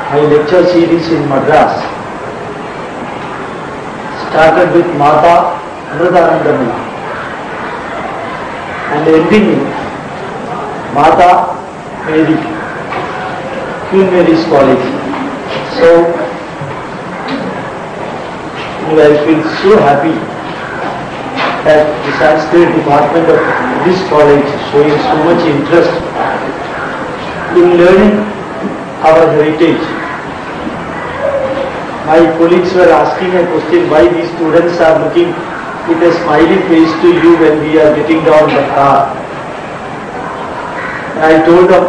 My lecture series in Madras started with Mata Anudhanandamai and ending with Mata Mary, Queen Mary's College. So I feel so happy that the Sanskrit department of this college is showing so much interest in learning our heritage. My colleagues were asking a question why these students are looking with a smiley face to you when we are getting down the car. And I told them,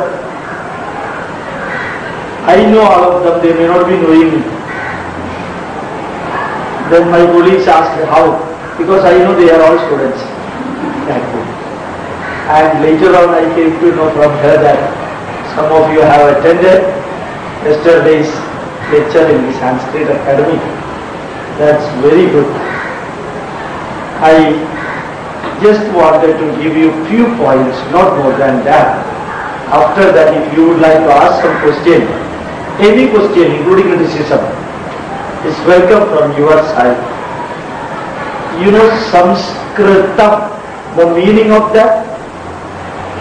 I know all of them, they may not be knowing me. Then my colleagues asked how, because I know they are all students. And later on I came to know from her that some of you have attended yesterday's lecture in the Sanskrit Academy. That's very good. I just wanted to give you few points, not more than that. After that, if you would like to ask some question, any question including criticism, is welcome from your side. You know Samskritam, the meaning of that?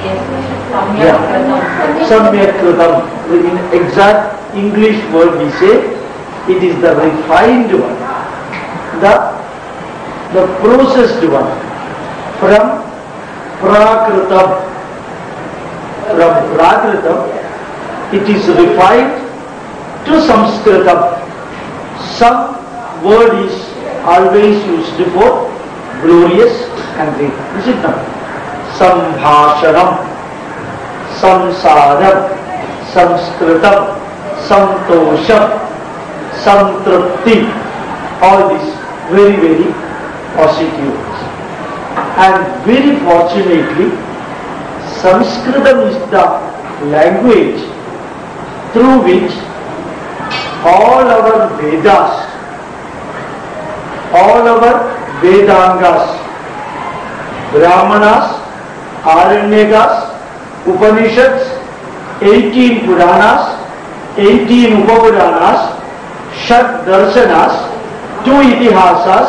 Yes. Samyakkritam. In exact English word we say, it is the refined one, the processed one, from Prakritam. From Prakritam, it is refined to Samskritam. Some word is always used for glorious and great. Is it not? Sambhashanam, Samsaram, Samskritam, Santosham, Santrapti, all these very, very positive. And very fortunately, Sanskritam is the language through which all our Vedas, all our Vedangas, Brahmanas, Aranyakas, Upanishads, 18 Puranas, 18 Upapuranas, Shat Darshanas, 2 Itihasas,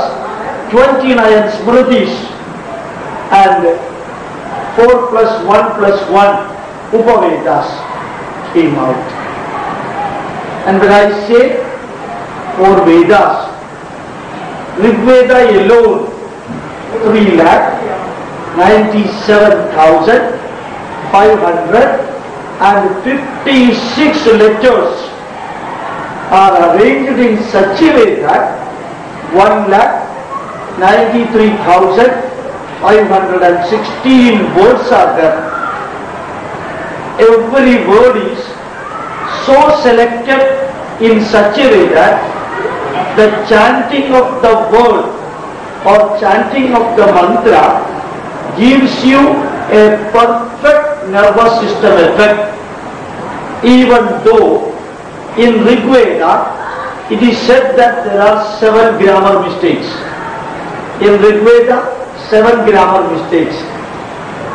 29 Smritis, and 4 plus 1 plus 1 Upavedas came out. And when I say 4 Vedas, Rig Veda alone 3,97,556 letters are arranged in such a way that 1,93,516 words are there. Every word is so selected in such a way that the chanting of the word or chanting of the mantra gives you a perfect nervous system effect, even though in Rig Veda it is said that there are 7 grammar mistakes. In Rig Veda, 7 grammar mistakes.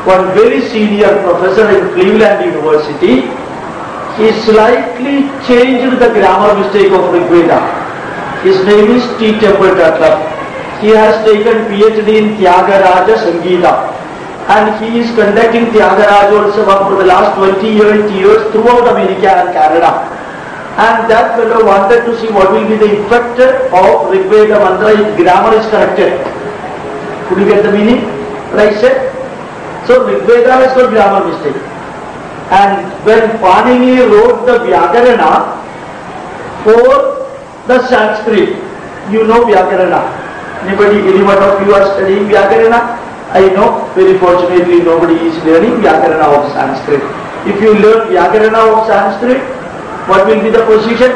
One very senior professor in Cleveland University is slightly changed the grammar mistake of Rig Veda. His name is T. Temple Tatla. He has taken PhD in Tyagaraja Sangeeta, and he is conducting Tyagaraja Utsava for the last 28 years throughout America and Canada. And that fellow wanted to see what will be the effect of Rig Veda mantra if grammar is corrected. Could you get the meaning? What I said? So Rig Veda has got grammar mistake. And when Panini wrote the Vyakarana for the Sanskrit, you know Vyakarana. Anyone of you are studying Vyakarana? I know very fortunately nobody is learning Vyakarana of Sanskrit. If you learn Vyakarana of Sanskrit, what will be the position?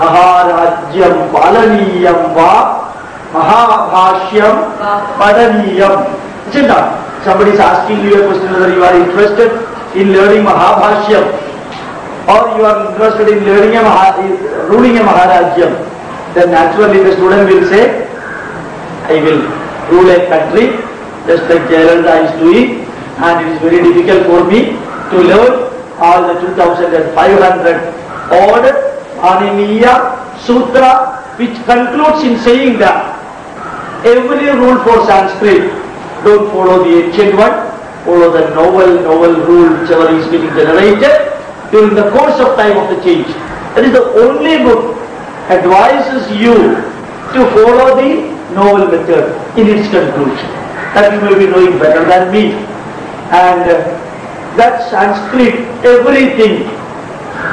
Maharajyam Palaniyam Va Mahabhashyam Padaniyam. Isn't that? Somebody is asking you a question whether you are interested in learning Mahabhashyam or you are interested in learning ruling a Maharajyam. Then naturally the student will say, I will rule a country just like Jayalalitha is doing, and it is very difficult for me to learn all the 2500 odd Aniniya Sutra, which concludes in saying that every rule for Sanskrit, don't follow the ancient one, follow the novel rule whichever is getting generated during the course of time of the change. That is the only book advises you to follow the novel method in its conclusion. That you may be knowing better than me. And that Sanskrit, everything,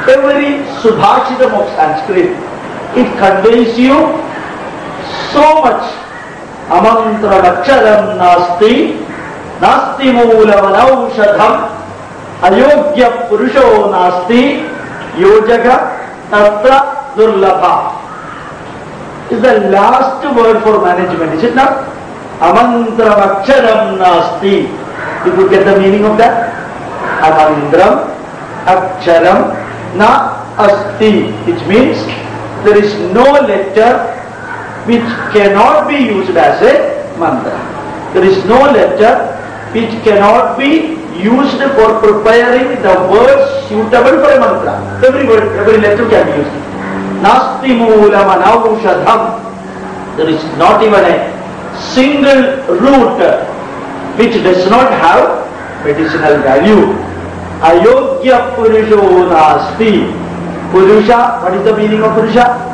every subhashitam of Sanskrit, it conveys you so much. Amantra naksharam nasti, nasti moolam anaushadham, ayogya purusho nasti, yojaga tatra durlabha. Is the last word for management, is it not? Amantram aksharam nasti. You could get the meaning of that? Amantram aksharam na asti, which means there is no letter which cannot be used as a mantra. There is no letter which cannot be used for preparing the words suitable for a mantra. Every word, every letter can be used. Nasti moolam anaushadham. There is not even a single root which does not have medicinal value. Ayogya purusho nasti. Purusha, what is the meaning of Purusha?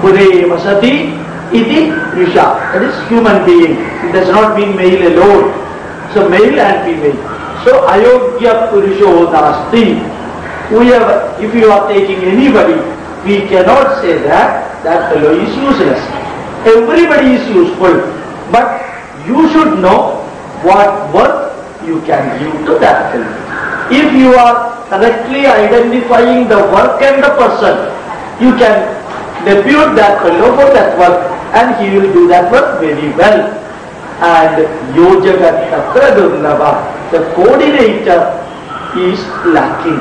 Pure vasati iti Purusha. That is human being. It does not mean male alone. So male and female. So ayogya purusho nasti. If you are taking anybody, we cannot say that that fellow is useless. Everybody is useful, but you should know what work you can give to that fellow. If you are correctly identifying the work and the person, you can depute that fellow for that work and he will do that work very well. And yojagat tatra durlabha, the coordinator is lacking.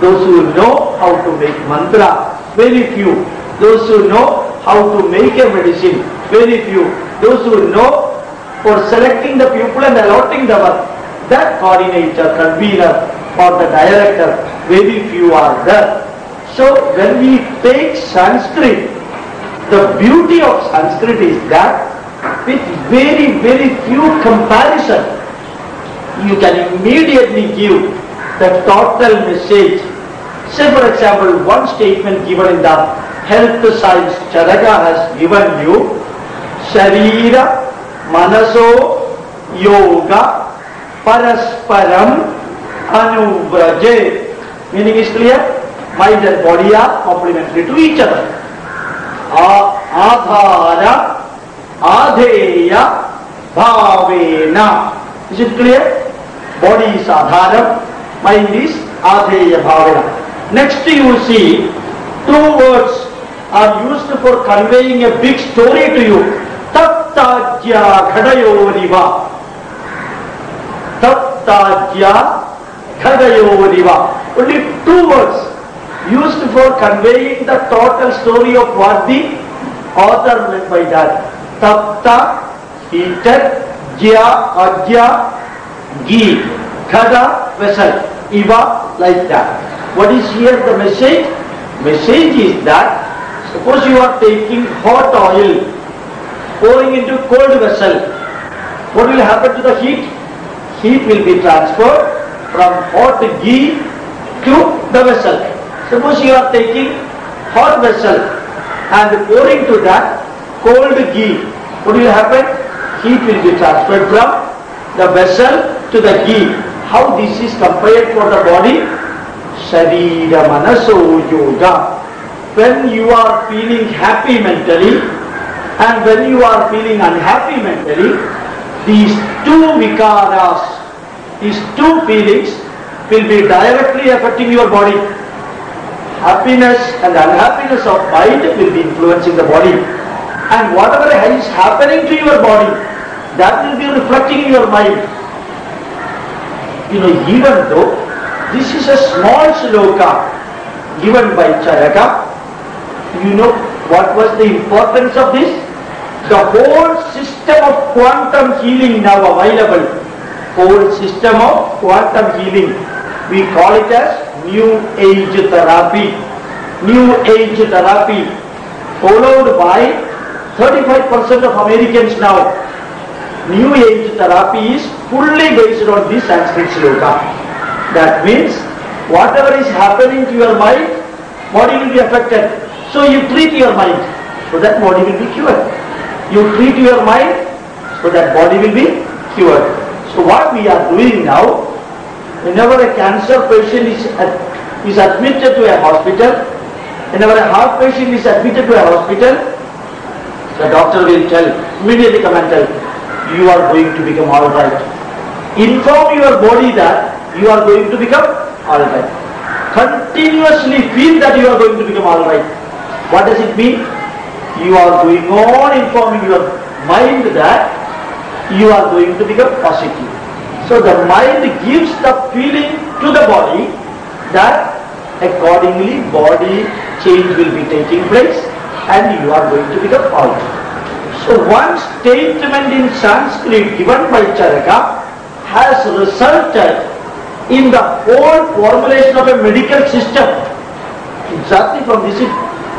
Those who know how to make mantra, very few. Those who know how to make a medicine, very few. Those who know for selecting the pupil and allotting the work, that coordinator, convener or the director, very few are there. So when we take Sanskrit, the beauty of Sanskrit is that with very few comparison, you can immediately give the total message. Say for example, one statement given in the health science Charaka has given you, Sharira Manaso Yoga Parasparam Anubraje. Meaning is clear? Mind and body are complementary to each other. Adhara Adheya Bhavena. Is it clear? Body is Adharam, mind is Adheya Bhavena. Next you see, two words are used for conveying a big story to you. Tattajya Ghadayoriva. Tattajya Ghadayoriva. Only two words used for conveying the total story of what the author meant by that. Tatta, heated, Jya, Ajya, Ghee, Ghada, vessel, Iva, like that. What is here the message? Message is that suppose you are taking hot oil, pouring into cold vessel. What will happen to the heat? Heat will be transferred from hot ghee to the vessel. Suppose you are taking hot vessel and pouring to that cold ghee. What will happen? Heat will be transferred from the vessel to the ghee. How this is compared for the body? Sharira Manaso Yoga. When you are feeling happy mentally and when you are feeling unhappy mentally, these two vikaras, these two feelings will be directly affecting your body. Happiness and unhappiness of mind will be influencing the body. And whatever is happening to your body, that will be reflecting in your mind. Even though this is a small shloka given by Charaka, what was the importance of this? The whole system of quantum healing now available. Whole system of quantum healing. We call it as New Age therapy. New Age therapy. Followed by 35% of Americans now. New Age therapy is fully based on this Sanskrit shloka. That means whatever is happening to your mind, body will be affected. So you treat your mind, so that body will be cured. You treat your mind, so that body will be cured. So what we are doing now, whenever a cancer patient is admitted to a hospital, whenever a heart patient is admitted to a hospital, the doctor will immediately come and tell, you are going to become alright. Inform your body that you are going to become alright. Continuously feel that you are going to become alright. What does it mean? You are going on informing your mind that you are going to become positive. So the mind gives the feeling to the body that accordingly body change will be taking place and you are going to become alright. So one statement in Sanskrit given by Charaka has resulted in the whole formulation of a medical system. Exactly from this it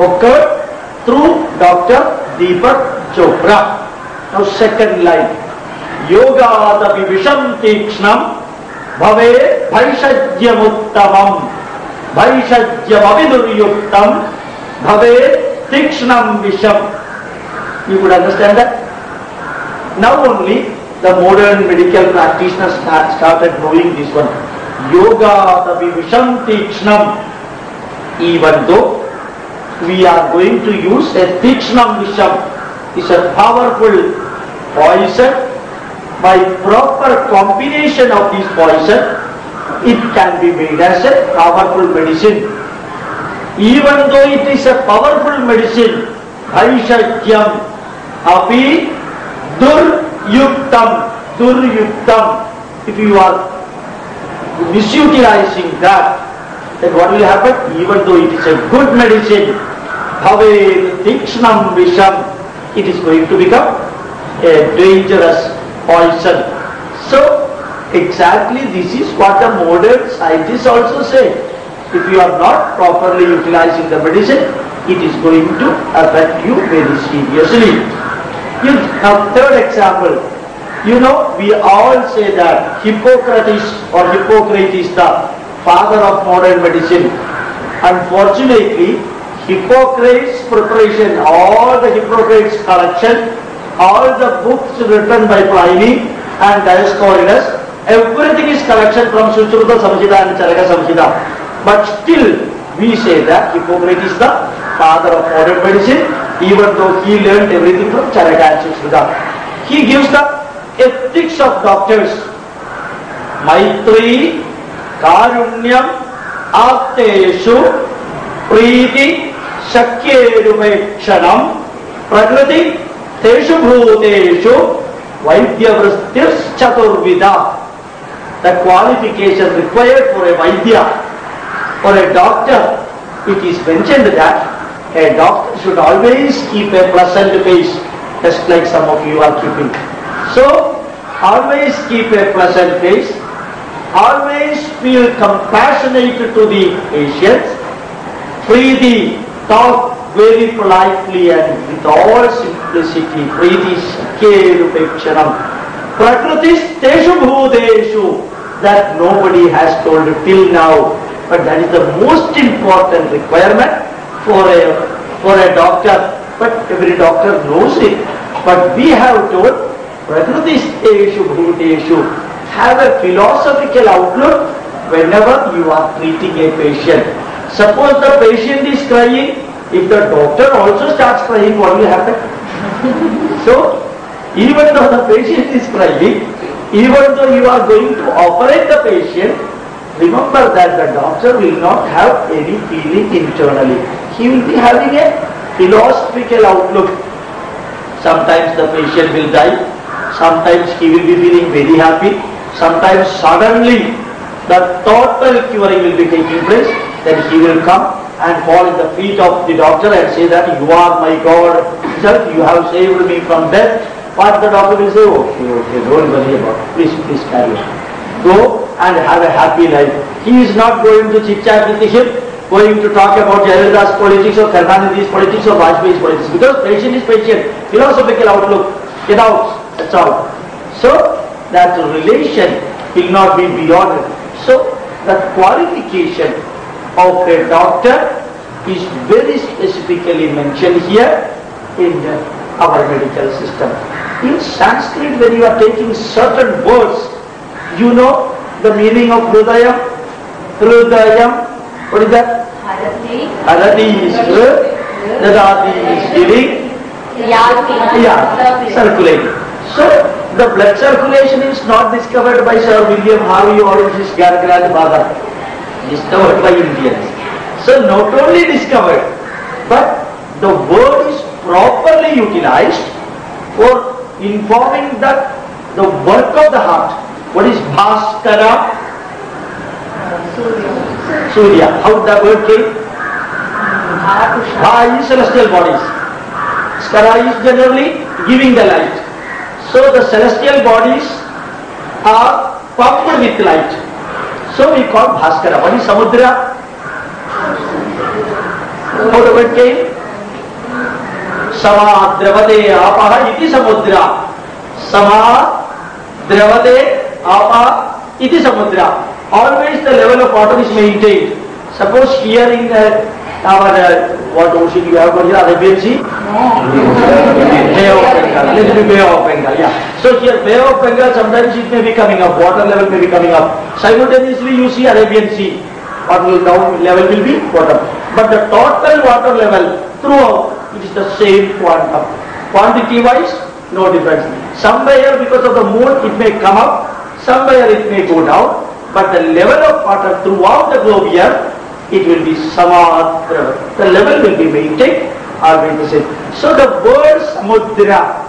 occurred through Dr. Deepak Chopra. Now second line. Yogadapi visham tikshnam bhave bhaishajyamuttamam bhaishajyamaviduryuktam bhave tikshnam visham. You could understand that? Now only the modern medical practitioners started knowing this one. Yoga tapi visham tikshnam. Even though we are going to use a tikshnam visham, is a powerful poison. By proper combination of this poison, it can be made as a powerful medicine. Even though it is a powerful medicine, Bhaishajyam api duryuktam. If you are misutilizing that, then what will happen? Even though it is a good medicine, bhave tikshnam visham, it is going to become a dangerous poison. So exactly this is what the modern scientists also say. If you are not properly utilizing the medicine, it is going to affect you very seriously. Now third example, we all say that Hippocrates is the father of modern medicine. Unfortunately, Hippocrates' preparation, all the Hippocrates collection, all the books written by Pliny and Dioscorides, everything is collection from Sushruta Samhita and Charaka Samhita. But still, we say that Hippocrates is the father of modern medicine, even though he learned everything from Charaka and Sushruta. He gives the ethics of doctors. Maitri, Karunyam, Apteshu, Preeti, Shakyerupekshanam, Prakriti, Teshu Bhuteshu, Vaidya Chaturvida. The qualification required for a Vaidya, for a doctor, it is mentioned that a doctor should always keep a pleasant face, just like some of you are keeping. So, always keep a pleasant face, always feel compassionate to the patients, Preeti, talk very politely and with all simplicity. Preeti Shakyerupekshanam. Prakritis Teshu Bhuteshu, that nobody has told till now, but that is the most important requirement for a doctor. But every doctor knows it. But we have told Prakritis Teshu Bhuteshu. Have a philosophical outlook whenever you are treating a patient. Suppose the patient is crying, if the doctor also starts crying, what will happen? So, Even though the patient is crying, even though you are going to operate the patient, remember that the doctor will not have any feeling internally. He will be having a philosophical outlook. Sometimes the patient will die, sometimes he will be feeling very happy, sometimes suddenly the total curing will be taking place, then he will come and fall at the feet of the doctor and say that you are my God, you have saved me from death. But the doctor will say, okay, don't worry about it, please carry on. Go and have a happy life. He is not going to chit-chat with him, going to talk about Jayalalitha's politics or Karunanidhi's politics or Vajpayee's politics, because patient is patient, philosophical outlook, get out, that's all. So that relation will not be beyond it. So the qualification of a doctor is very specifically mentioned here in our medical system. In Sanskrit, when you are taking certain words, you know the meaning of Hrudayam? Hrudayam, what is that? Harati is good, Dadati is giving, circulating. So the blood circulation is not discovered by Sir William Harvey or his grandfather, discovered by Indians. So not only discovered, but the word is properly utilized for informing that the work of the heart. What is Bhaskara? Surya. How the word came? Bha is celestial bodies. Skara is generally giving the light. So the celestial bodies are pumped with light. So we call Bhaskara. What is Samudra? How the word came? Sama dravate apaha iti samudra. Sama dravate apaha iti samudra. Always the level of water is maintained. Suppose here in our what ocean you have got here, Arabian Sea? Bay of Bengal. Let it be Bay of Bengal, yeah. So here Bay of Bengal, sometimes it may be coming up, water level may be coming up. Simultaneously you see Arabian Sea, water level will be bottom. But the total water level throughout, it is the same quantum. Quantity wise, no difference. Somewhere because of the moon it may come up, somewhere it may go down, but the level of water throughout the globe here, it will be samudra. The level will be maintained, always the same. So the word samudra,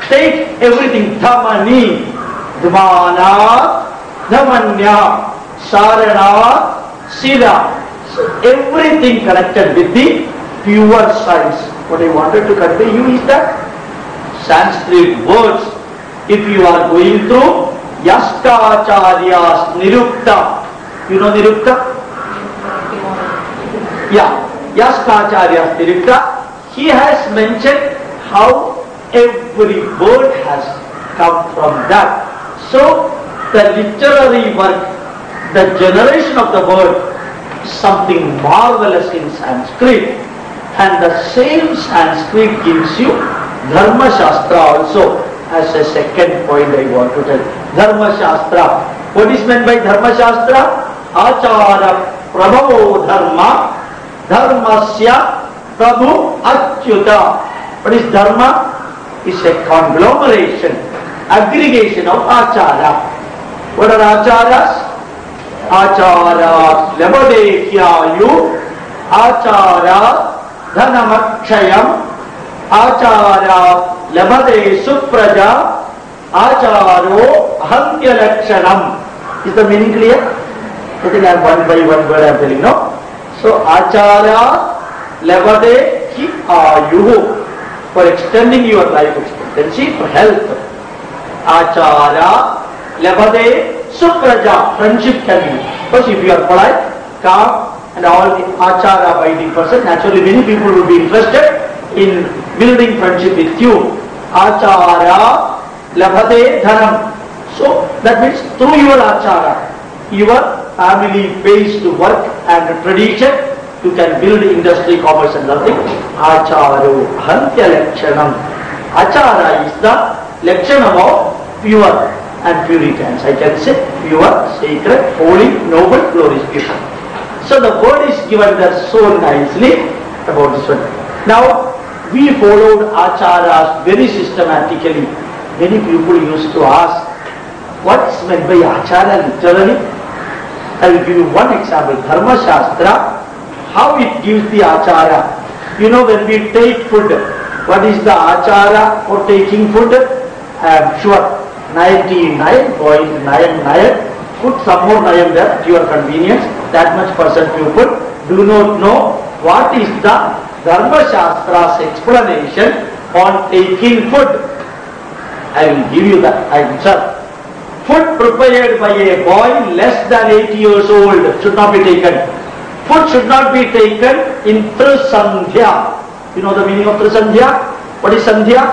take everything, dhamani, dhamana, dhamanya, sarana, sida. So everything connected with the pure science. What I wanted to convey you is that Sanskrit words, if you are going through Yaskacharya's Nirukta, you know Nirukta? Yeah, Yaskacharya's Nirukta, he has mentioned how every word has come from that. So the literary work, the generation of the word, is something marvelous in Sanskrit. And the same Sanskrit gives you Dharma Shastra also as a second point I want to tell. Dharma Shastra. What is meant by Dharma Shastra? Achara Prabhavo Dharma Dharmasya Prabhu Achyuta. What is Dharma? It's a conglomeration, aggregation of Achara. What are Acharas? Achara Labadekyayu, Achara Dhanamakshayam, Achara Labade Supraja, Acharo Ahantyalakshanam. Is the meaning clear? I think I am one by one word I am telling now. So Achara Labade Ki Ayuhu, for extending your life expectancy, for health. Achara Labade Supraja, friendship can be. First, if you are polite, calm, and all the achara abiding person, naturally many people will be interested in building friendship with you. Achara labhate dhanam. So that means through your achara, your family-based work and tradition, you can build industry, commerce and nothing. Acharo hantya lakshanam. Achara is the lakshanam of pure and puritans. I can say pure, sacred, holy, noble, glorious people. So the word is given there so nicely about this one. Now we followed acharas very systematically Many people used to ask, what's meant by achara literally? I will give you one example. Dharma Shastra, how it gives the achara. You know, when we take food, what is the achara for taking food? I am sure 99.99. Put some more 9 there at your convenience. That much percent people do not know what is the Dharma Shastra's explanation on taking food. I will give you the answer. Food prepared by a boy less than 8 years old should not be taken. Food should not be taken in Trisandhya. You know the meaning of Trisandhya? What is Sandhya?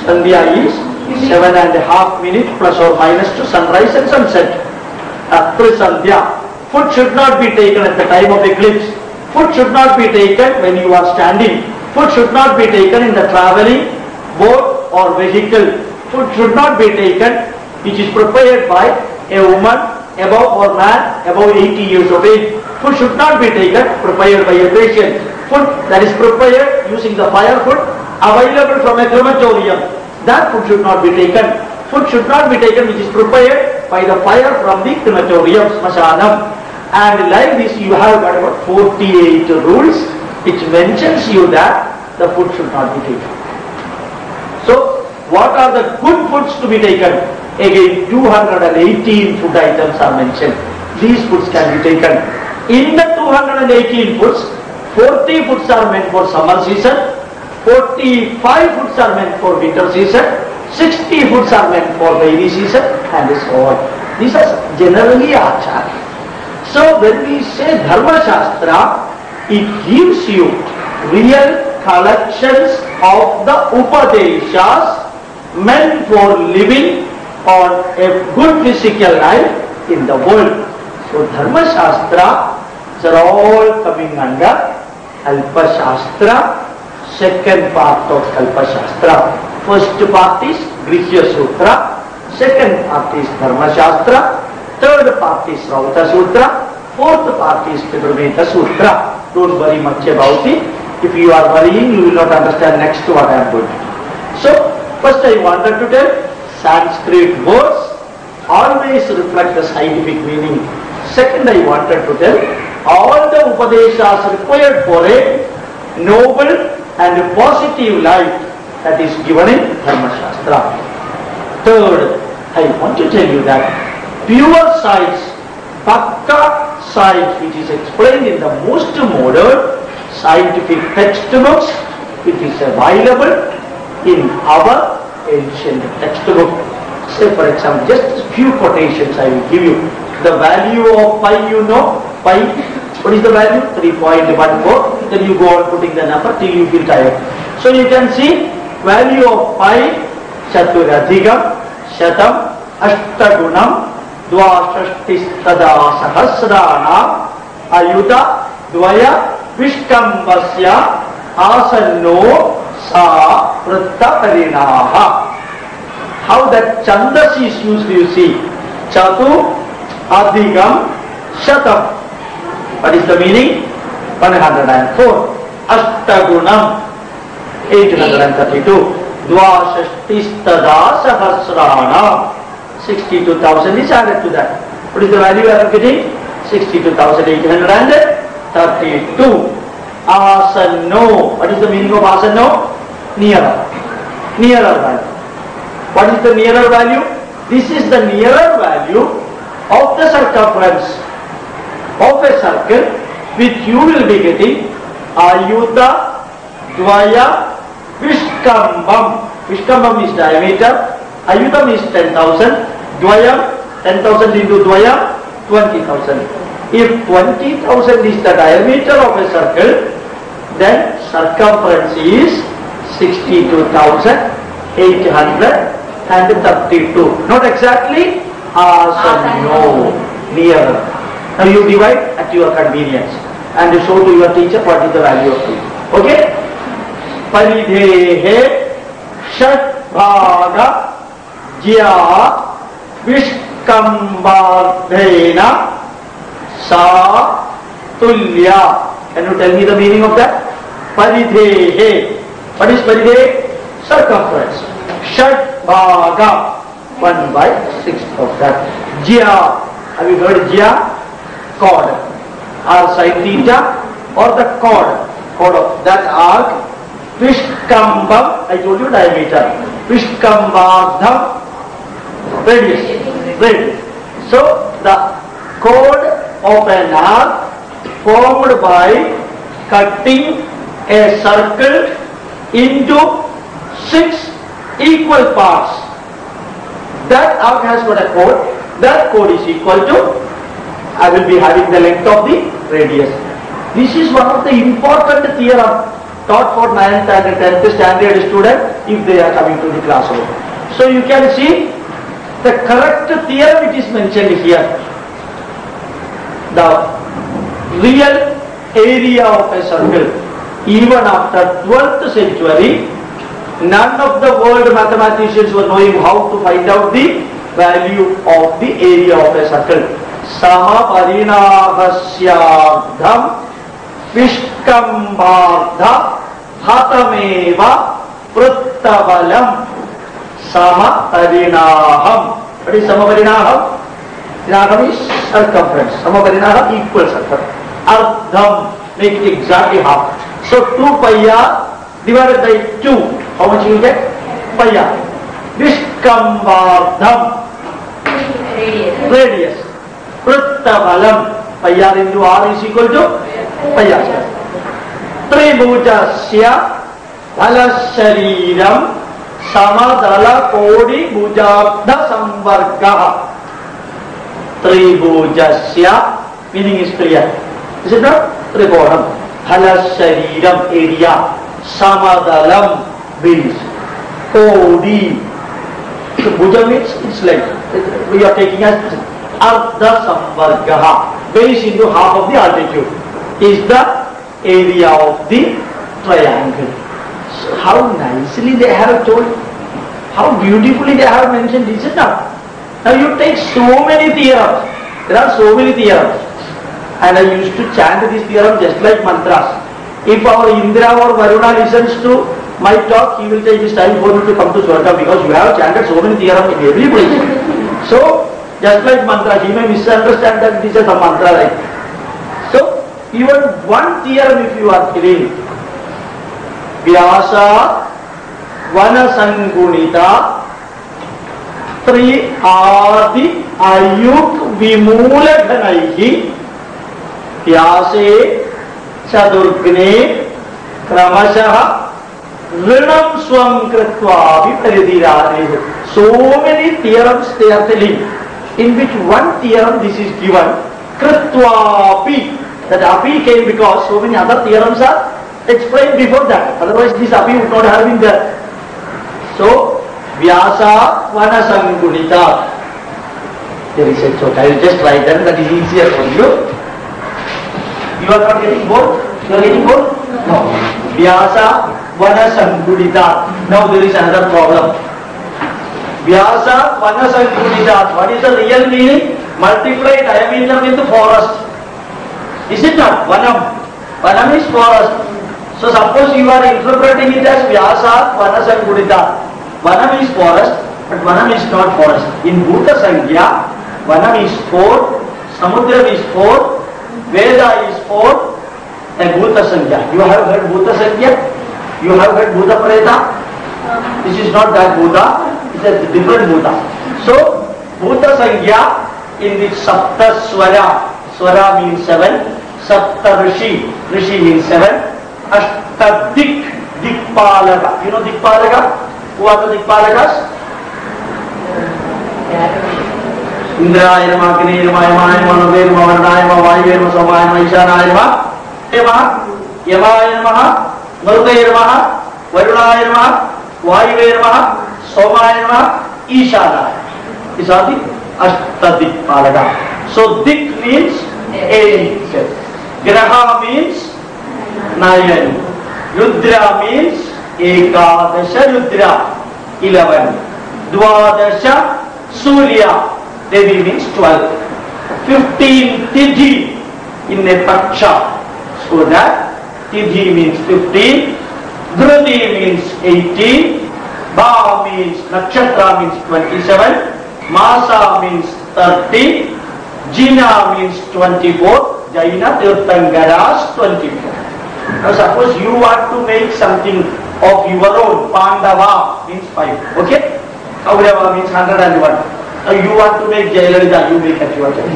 Sandhya is 7.5 minutes plus or minus to sunrise and sunset. Trisandhya. Food should not be taken at the time of eclipse. Food should not be taken when you are standing. Food should not be taken in the traveling boat or vehicle. Food should not be taken which is prepared by a woman above or man above 80 years of age. Food should not be taken prepared by a patient. Food that is prepared using the fire food available from a crematorium. That food should not be taken. Food should not be taken which is prepared by the fire from the crematorium, smashanam. And like this you have got about 48 rules which mentions you that the food should not be taken. So what are the good foods to be taken? Again 218 food items are mentioned. These foods can be taken. In the 218 foods, 40 foods are meant for summer season, 45 foods are meant for winter season, 60 foods are meant for rainy season, and so on. These are generally achara. So when we say Dharma Shastra, it gives you real collections of the Upadeshas meant for living on a good physical life in the world. So Dharma Shastra are all coming under Kalpa Shastra, second part of Kalpa Shastra. First part is Grihya Sutra, second part is Dharma Shastra, third part is Rauta Sutra, fourth part is Tidrumeta Sutra. Don't worry much about it. If you are worrying, you will not understand next what I am going to do. So, first I wanted to tell, Sanskrit words always reflect the scientific meaning. Second, I wanted to tell, all the Upadeshas required for a noble and positive life that is given in Dharma Shastra. Third, I want to tell you that pure science, Pakka science, which is explained in the most modern scientific textbooks, it is available in our ancient textbook. Say for example, just a few quotations I will give you. The value of pi, you know, pi, what is the value? 3.14. Then you go on putting the number till you feel tired. So you can see value of pi, Chaturadhigam, Shatam, Ashtagunam, Dvashashtistada Sahasranam, Ayuta, Dvaya, Vishkambasya, Asanno, Sa, Pratta Parinaha. How that Chandas is used, you see. Chatu, Adhigam, Shatam. What is the meaning? 104. Ashtagunam, 832. Dvashashtistada Sahasranam, 62,000 is added to that. What is the value I am getting? 62,832. Asanno. What is the meaning of asanno? Nearer. Nearer value. What is the nearer value? This is the nearer value of the circumference of a circle which you will be getting Ayuta, Dvaya, Vishkambam. Vishkambam is diameter. Ayutam is 10,000. Dvayam, 10,000 into Dvayam, 20,000. If 20,000 is the diameter of a circle, then circumference is 62,832. Not exactly, no, nearer. Now you divide at your convenience and show to your teacher what is the value of it. Okay? Paridhehe Shat Bhaga Jya Vishkambardhena Sa Tulya. Can you tell me the meaning of that? Paridhehe. What is paridhe? Circumference. Shat Bhaga. 1 by 6 of that. Jya. Have you heard Jya? Chord. Or sine theta or the chord. Chord of that arc. Vishkambam. I told you diameter. Vishkambardham. Radius. So the chord of an arc formed by cutting a circle into 6 equal parts. That arc has got a chord. That chord is equal to, I will be having the length of the radius. This is one of the important theorem taught for 9th and 10th standard student if they are coming to the classroom. So you can see the correct theorem it is mentioned here. The real area of a circle, even after 12th century, none of the world mathematicians were knowing how to find out the value of the area of a circle. Sama parinavasyardham vishkambardha hatameva pruttavalam sama parinaham. What is sama parinaham? Parinaham is circumference. Sama parinaham equal circle. Ardham, make it exactly half. So 2 pi r divided by 2. How much you get? Pi r. Vishkambardham. Radius. Pruttavalam. Pi r into r is equal to pi r. Tribhujasya dhalasariram samadala kodi bhujabdha samvargaha. Tribhujasya meaning is clear. Is it not? Tribodham. Dhalasariram area. Samadalam base. Kodi. So bhuja means it's like we are taking as ardha samvargaha. Base into half of the altitude is the area of the triangle. So how nicely they have told, how beautifully they have mentioned, is it not? Now you take so many theorems. There are so many theorems. And I used to chant this theorem just like mantras. If our Indra or Varuna listens to my talk, he will say it is time for you to come to Swarga because you have chanted so many theorems in every place. So, just like mantra, he may misunderstand that this is a mantra, right? So, even one theorem if you are killing, Vyasa Vanasangunita Tri Adi Ayuk Vimuladhanaihi Vyase Chadurgne Kramashaha Rinam Swam Kritva Viparidhirane. So many theorems they are telling, in which one theorem this is given, Kritvapi. That api came because so many other theorems are explained before that. Otherwise this api would not have been there. So, Vyasa Vanasangunita. There is a joke. I will just write that is easier for you. You are not getting bored? You are getting bored? No. Vyasa Vanasangunita. Now there is another problem. Vyasa Vanasangunita. What is the real meaning? Multiply diameter with the forest. Is it not? Vanam. Vanam is forest. So suppose you are interpreting it as Vyasa Vanasangunita. Vanam is forest, but Vanam is not forest. In Bhuta Sankhya, Vanam is 4, Samudra is 4, Veda is 4, and Bhuta Sankhya. You have heard Bhuta Sankhya? You have heard Bhuta Preta? This is not that Bhuta, it is a different Bhuta. So, Bhuta Sankhya in which Sapta Swara, Swara means 7, Sapta Rishi, Rishi means 7, Ashtadik, Dikpalaka. You know Dikpalaka? Who are the Dikpalakas? Indraya Nama, Agni Nama, Yamaya Nama, Nubaya Nama, Varnaya Nama, Vayuya Nama, Somaya Nama, Ishanaya Nama, Yamaya Nama, Marutaya Nama, Varunaya Nama, Vayuya Nama, Somaya Nama, Ishanaya. These are the Ashtadikpalaka. So Dik means 8, Graha means 9, Rudra means Ekadasha Rudra 11, Dwadasha Surya Devi means 12, 15 Tidhi in a Paksha. So that Tidhi means 15, Dhrudi means 18, Ba means nakshatra means 27. Masa means 30. Jina means 24. Jaina Tirthangaras 24. Now suppose you want to make something of your own. Pandava means 5. Okay? Kaurava means 101. Now you want to make Jayalalitha, you make at your time.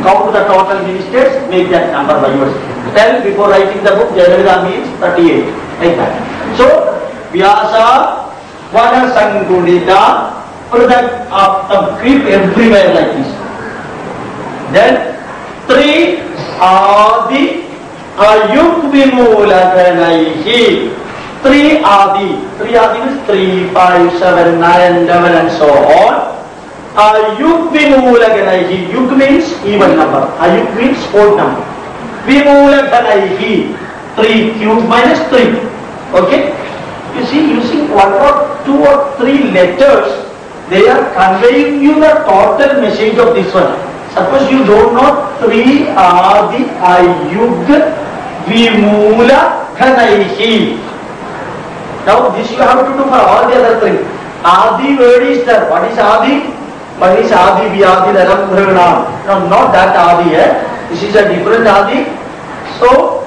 Count the total ministers, make that number by yours. Tell before writing the book, Jayalalitha means 38. Like that. So, Vyasa, Vana Sangulita, product of creep everywhere like this. Then, 3 Adi Ayukvimulaganaihi. 3 Adi. 3 Adi means 3, 5, 7, 9, 11 and so on. Ayuk Vimulaganaihi. Yuk means even number. Ayuk means odd number. Vimulaganaihi. 3 cube minus 3. Okay? You see, using 1 or 2 or 3 letters, they are conveying you the total message of this one. Suppose you don't know 3 Adi Ayug Vimulaganaihi. Now this you have to do for all the other 3. Adi word is there. What is Adi? What is Adi Vyadi Dharam Dhranam? No, not that Adi. This is a different Adi. So,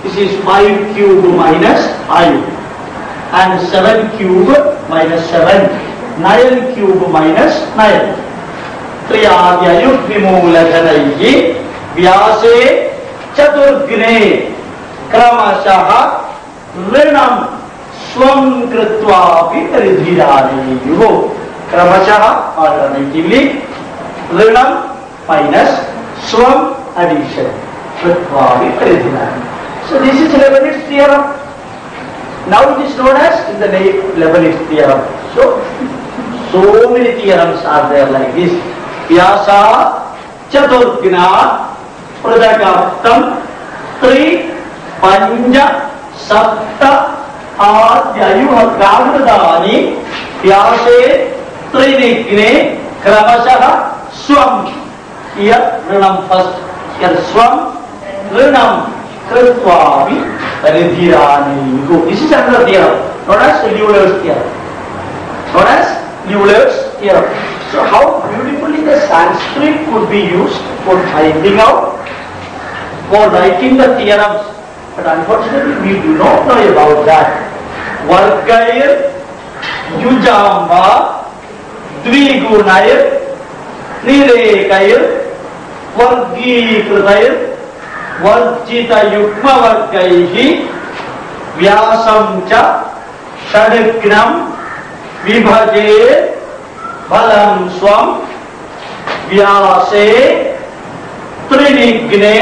this is 5 cube minus 5. And 7 cube minus 7. 9 cube minus 9. 3 Adi Ayuk Vimulaganaihi Vyase Chaturgne Kramashaha Rinam Swam Kritvapi Ridhirani Yugo. Kramashaha alternatively Rinam minus Swam addition Kritvapi Ridhirani. So this is Leibniz theorem. Now it is known as in the name Leibniz theorem. So many theorems are there like this. Vyasa Chaturgna Pradagaptam 3 Panja Sapta Adyayuha Gavradani Vyase Trinigne Kramashaha Swam. Here Rinam first. Here Swam Rinam Kritvavi Ridhirani. This is another theorem known as Euler's theorem. Known as Euler's theorem. So how beautifully the Sanskrit could be used for finding out, for writing the theorems. But unfortunately we do not know about that. Vargair, Yujamba, Dvigunair, Nirekair, Vargikritair, Varjita Yukma Vargaihi, Vyasamcha, Shadignam, Vibhaje, Balam Swam, Vyase, Trinigne,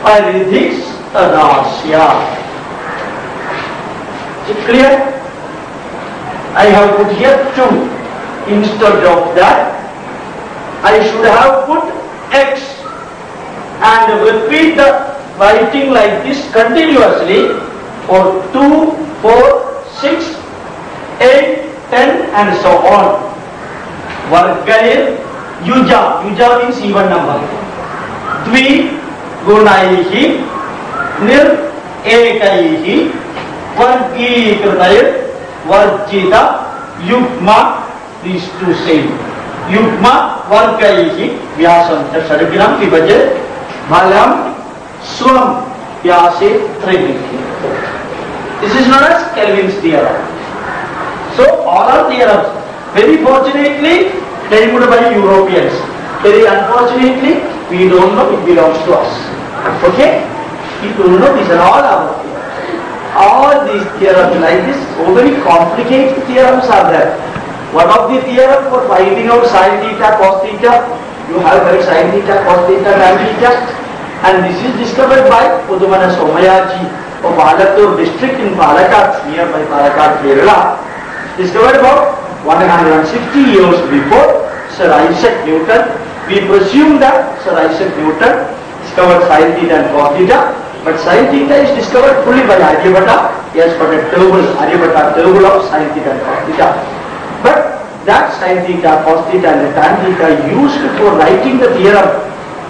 Paridhis, Tadasya. Is it clear? I have put here 2. Instead of that, I should have put X and repeat the writing like this continuously for 2, 4, 6, 8, 10 and so on. Vargair, Yuja. Yuja means even number. Dvi Gunaihi, Nir Ekaihi, Vargikritair, Varjita, Yukma. These 2 same. Yukma Vargaihi, Vyasam Shadignam Vibhaje, Balam Swam Vyase Trinigne. This is known as Kelvin's theorem. So all are theorems. Very fortunately, claimed by Europeans. Very unfortunately, we don't know it belongs to us. Okay? We don't know these are all our theorems. All these theorems like this, so very complicated theorems are there. One of the theorem for finding out sin theta, cos theta, you have heard sin theta, cos theta, tan theta, and this is discovered by Pudumana Somayaji of Alatur district in Palakkad, nearby Palakkad, Kerala, discovered about 160 years before Sir Isaac Newton. We presume that Sir Isaac Newton discovered sin theta and cos theta, but sin theta is discovered fully by Aryabhatta. Yes, but a table, Aryabhatta table of sin theta and cos theta. But that sin theta, cos theta and tan theta used for writing the theorem,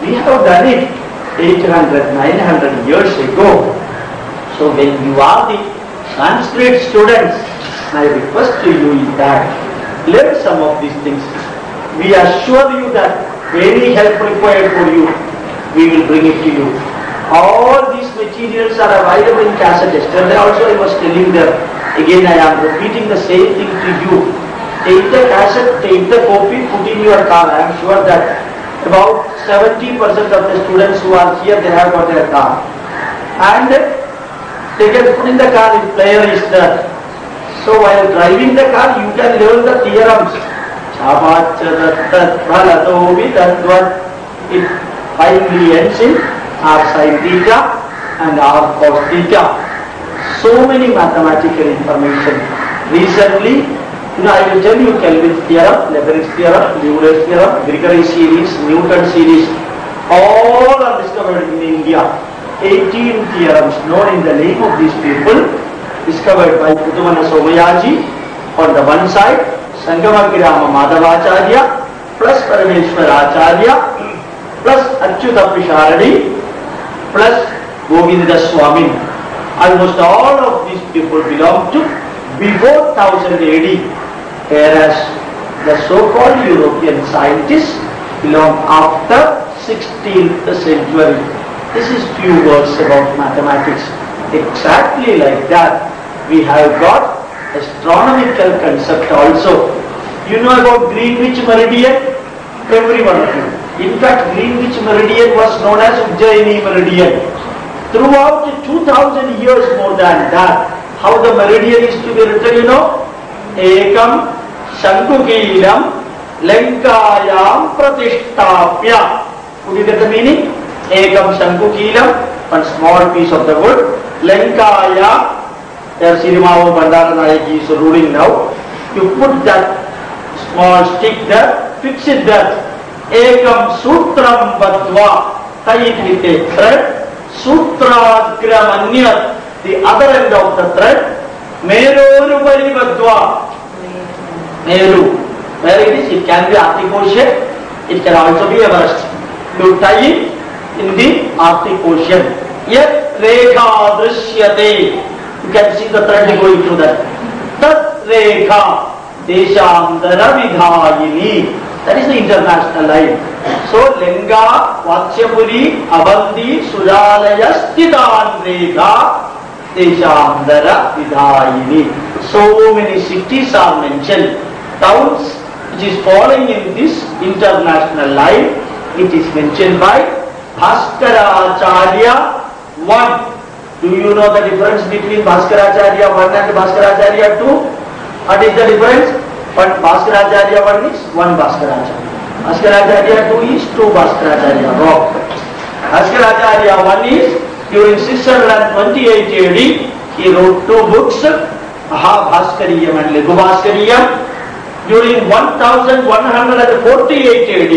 we have done it 800, 900 years ago. So when you are the Sanskrit students, My request to you is that learn some of these things. We assure you that any help required for you, we will bring it to you. All these materials are available in cassette. Yesterday also I was telling them, again I am repeating the same thing to you. Take the cassette, take the copy, put in your car. I am sure that about 70% of the students who are here, they have got their car. And they can put in the car if player is there. So while driving the car, you can learn the theorems. It finally ends in r sin theta and r cos theta. So many mathematical information. Recently, I will tell you Kelvin's theorem, Leibniz's theorem, Euler's theorem, Grigori series, Newton series, all are discovered in India. 18 theorems known in the name of these people, discovered by Puduvana Somayaji on the one side, Sangamagirama Madhavacharya, plus Parameshwara Acharya, plus Achyuta Pisharadi, plus Govinda Swami. Almost all of these people belong to before 1000 AD, whereas the so-called European scientists belong after 16th century. This is few words about mathematics. Exactly like that, we have got astronomical concept also. You know about Greenwich Meridian? Every one of you. In fact, Greenwich Meridian was known as Ujjaini Meridian. Throughout 2000 years more than that, how the meridian is to be written, you know? Ekam Shankukilam Lankayam Pratishtapya. Could you get the meaning? Ekam Shankukilam, one small piece of the wood. Lankaya, there Sirimao Bandaranayaki is ruling now. You put that small stick there, fix it there. Ekam Sutram Badva, tie it with a thread. Sutradramanyat, the other end of the thread. Meru Paribadva. Meru. Where it is, it can be Arctic Ocean, it can also be Everest. You tie it in the Arctic Ocean. Yet Rekha Drishyate. You can see the thread going through that. Tat Rekha Deshandara Vidhayini. That is the international line. So Lenga, Vatsyapuri, Avandi, Suralaya, Stitan Rekha Deshandara Vidhayini. So many cities are mentioned. Towns which is falling in this international line, it is mentioned by Bhaskaracharya 1. Do you know the difference between Bhaskaracharya 1 and Bhaskaracharya 2? What is the difference? But Bhaskaracharya 1 is 1 Bhaskaracharya. Bhaskaracharya 2 is 2 Bhaskaracharya. Wrong. Bhaskaracharya 1 is during 628 AD, he wrote 2 books, Mahabhaskariyam and Lagubhaskariyam. During 1148 AD,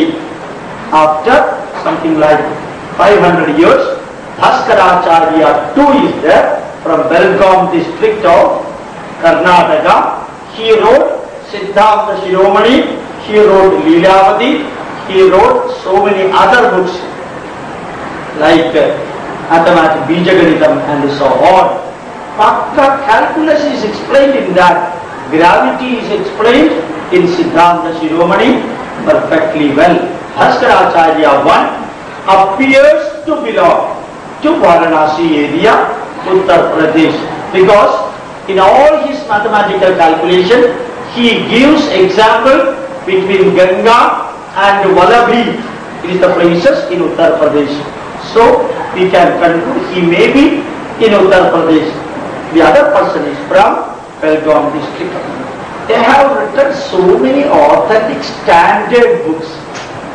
after something like 500 years, Bhaskaracharya 2 is there from Belgaum district of Karnataka. He wrote Siddhanta Shiromani, he wrote Leelavati, he wrote so many other books like Mathematics, Bijagaditam and so on. Pakka calculus is explained in that. Gravity is explained in Siddhanta Shiromani perfectly well. Bhaskaracharya 1 appears to belong to Varanasi area, Uttar Pradesh, because in all his mathematical calculation, he gives example between Ganga and Valabhi. It is the places in Uttar Pradesh. So we can conclude he may be in Uttar Pradesh. The other person is from Belgaum district. They have written so many authentic standard books.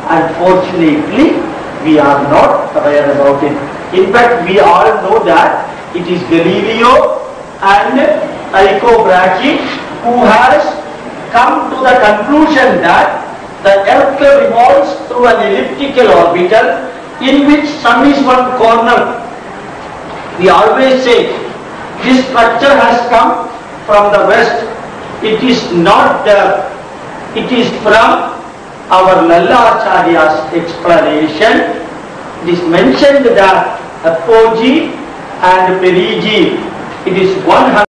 Unfortunately, we are not aware about it. In fact, we all know that it is Galileo and Tycho Brahe who has come to the conclusion that the earth revolves through an elliptical orbital in which sun is one corner. We always say this structure has come from the west. It is not there. It is from our Lalla Acharya's explanation. It is mentioned that apogee and perigee, it is 100